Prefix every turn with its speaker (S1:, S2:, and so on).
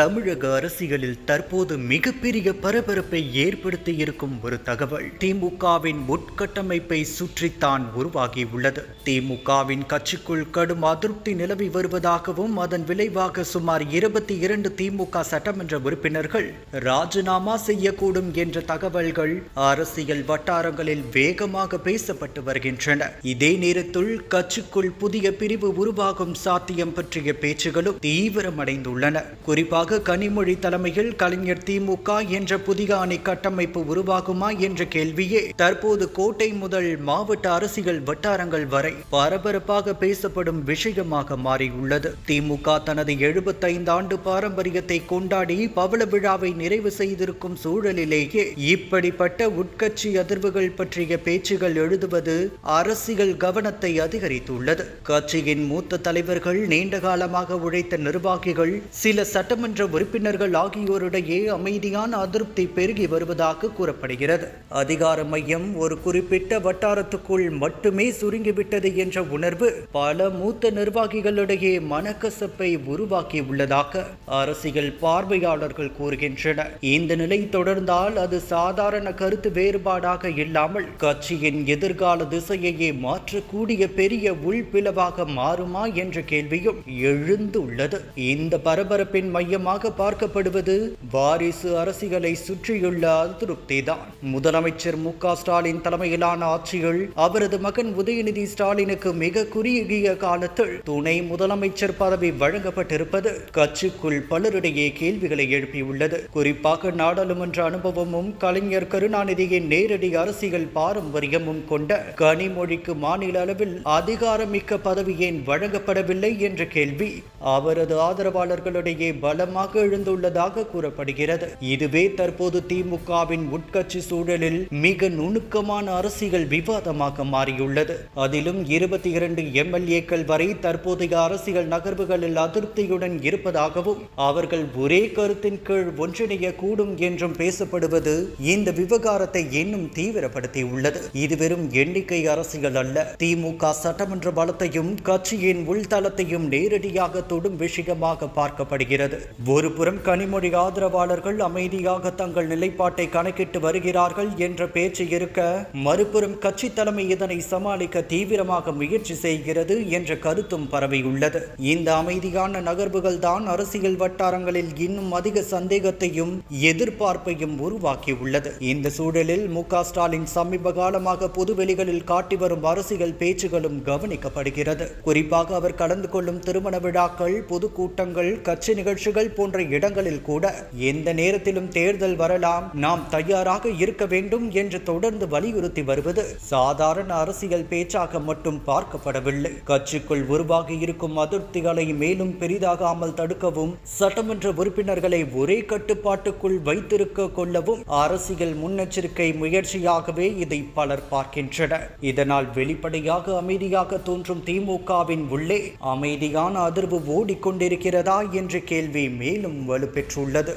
S1: தமிழக அரசியலில் தற்போது மிகப்பெரிய பரபரப்பை ஏற்படுத்தி இருக்கும் ஒரு தகவல் திமுகவின் உட்கட்டமைப்பை சுற்றித்தான் உருவாகியுள்ளது. திமுகவின் கட்சிக்குள் கடும் அதிருப்தி நிலவி வருவதாகவும் அதன் விளைவாக சுமார் 22 திமுக சட்டமன்ற உறுப்பினர்கள் ராஜினாமா செய்யக்கூடும் என்ற தகவல்கள் அரசியல் வட்டாரங்களில் வேகமாக பேசப்பட்டு வருகின்றன. இதே நேரத்தில் கட்சிக்குள் புதிய பிரிவு உருவாகும் சாத்தியம் பற்றிய பேச்சுகளும் தீவிரமடைந்துள்ளன. குறிப்பாக கனிமொழி தலைமையில் கலைஞர் திமுக என்ற புதிய அணி கட்டமைப்பு உருவாகுமா என்ற கேள்வியே தற்போது கோட்டை முதல் மாவட்ட அரசியல் வட்டாரங்கள் வரை பரபரப்பாக பேசப்படும் விஷயமாக மாறியுள்ளது. திமுக தனது 75 ஆண்டு பாரம்பரியத்தை கொண்டாடி பவள விழாவை நிறைவு செய்திருக்கும் சூழலிலேயே இப்படிப்பட்ட உட்கட்சி அதிர்வுகள் பற்றிய பேச்சுகள் எழுதுவது அரசியல் கவனத்தை அதிகரித்துள்ளது. கட்சியின் மூத்த தலைவர்கள், நீண்ட காலமாக உழைத்த நிர்வாகிகள், சில சட்டமன்ற உறுப்பினர்கள் ஆகியோரிடையே அமைதியான அதிருப்தி பெருகி வருவதாக கூறப்படுகிறது. அதிகார மையம் ஒரு குறிப்பிட்ட வட்டாரத்துக்குள் மட்டுமே சுருங்கிவிட்டது என்ற உணர்வு பல மூத்த நிர்வாகிகளிடையே மனக்கசப்பை உருவாக்கி உள்ளதாக அரசியல் பார்வையாளர்கள் கூறுகின்றனர். இந்த நிலை தொடர்ந்தால் அது சாதாரண கருத்து வேறுபாடாக இல்லாமல் கட்சியின் எதிர்கால திசையையே மாற்றக்கூடிய பெரிய உள்பிளவாக மாறுமா என்ற கேள்வியும் எழுந்துள்ளது. இந்த பரபரப்பின் மையமாக பார்க்கப்படுவது வாரிசு அரசியலை சுற்றியுள்ள அதிருப்திதான். முதலமைச்சர் மு.க. ஸ்டாலின் தலைமையிலான ஆட்சியில் அவரது மகன் உதயநிதி ஸ்டாலினுக்கு மிக குறுகிய காலத்தில் துணை முதலமைச்சர் பதவி வழங்கப்பட்டிருப்பது கட்சிக்குள் பலரிடையே கேள்விகளை எழுப்பியுள்ளது. குறிப்பாக நாடாளுமன்ற அனுபவமும் கலைஞர் கருணாநிதியின் நேரடி அரசியல் பாரம்பரியமும் கொண்ட கனிமொழிக்கு மாநில அளவில் அதிகாரமிக்க பதவி ஏன் வழங்கப்படவில்லை என்ற கேள்வி அவரது ஆதரவாளர்களிடையே பலமாக எழுந்துள்ளதாக கூறப்படுகிறது. இதுவே தற்போது திமுகவின் உட்கட்சி சூழலில் மிக நுணுக்கமான அரசியல் விவாதமாக மாறியுள்ளது. அதிலும் 22 எம்எல்ஏக்கள் வரை தற்போதைய அரசியல் நகர்வுகளில் அதிருப்தியுடன் இருப்பதாகவும் அவர்கள் ஒரே கருத்தின் கீழ் ஒன்றிணைய கூடும் என்றும் பேசப்படுவது இந்த விவகாரத்தை இன்னும் தீவிரப்படுத்தியுள்ளது. இது வெறும் எண்ணிக்கை அரசியல் அல்ல. திமுக சட்டமன்ற பலத்தையும் கட்சியின் உள்தளத்தையும் நேரடியாக தொடும் விஷயமாக பார்க்கப்படுகிறது. ஒருபுறம் கனிமொழி ஆதரவாளர்கள் அமைதியாக தங்கள் நிலைப்பாட்டை கணக்கிட்டு வருகிறார்கள் என்ற பேச்சு இருக்க, மறுபுறம் கட்சி தலைமை இதனை சமாளிக்க தீவிரமாக முயற்சி செய்கிறது என்ற கருத்தும் பரவியுள்ளது. இந்த அமைதியான நகர்வுகள் தான் அரசியல் வட்டாரங்களில் இன்னும் அதிக சந்தேகத்தையும் எதிர்பார்ப்பையும் உருவாக்கியுள்ளது. இந்த சூழலில் மு.க. ஸ்டாலின் சமீப காலமாக பொதுவெளிகளில் காட்டி வரும் அரசியல் பேச்சுகளும் கவனிக்கப்படுகிறது. குறிப்பாக அவர் கலந்து கொள்ளும் திருமண விழாக்கள், பொதுக்கூட்டங்கள், கட்சி நிகழ்ச்சிகள் போன்ற இடங்களில் கூட எந்த நேரத்திலும் தேர்தல் வரலாம், நாம் தயாராக இருக்க வேண்டும் என்று தொடர்ந்து வலியுறுத்தி வருவது சாதாரண அரசியல் பேச்சாக மட்டும் பார்க்கப்படவில்லை. கட்சிக்குள் உருவாகி இருக்கும் அதிருப்திகளை மேலும் பெரிதாகாமல் தடுக்கவும், சட்டமன்ற உறுப்பினர்களை ஒரே கட்டுப்பாட்டுக்குள் வைத்திருக்க கொள்ளவும் அரசியல் முன்னெச்சரிக்கை முயற்சியாகவே இதை பலர் பார்க்கின்றனர். இதனால் வெளிப்படையாக அமைதியாக தோன்றும் திமுகவின் உள்ளே அமைதியான அதிர்வு ஓடிக்கொண்டிருக்கிறதா என்ற கேள்வி மேலும் வலுப்பெற்றுள்ளது.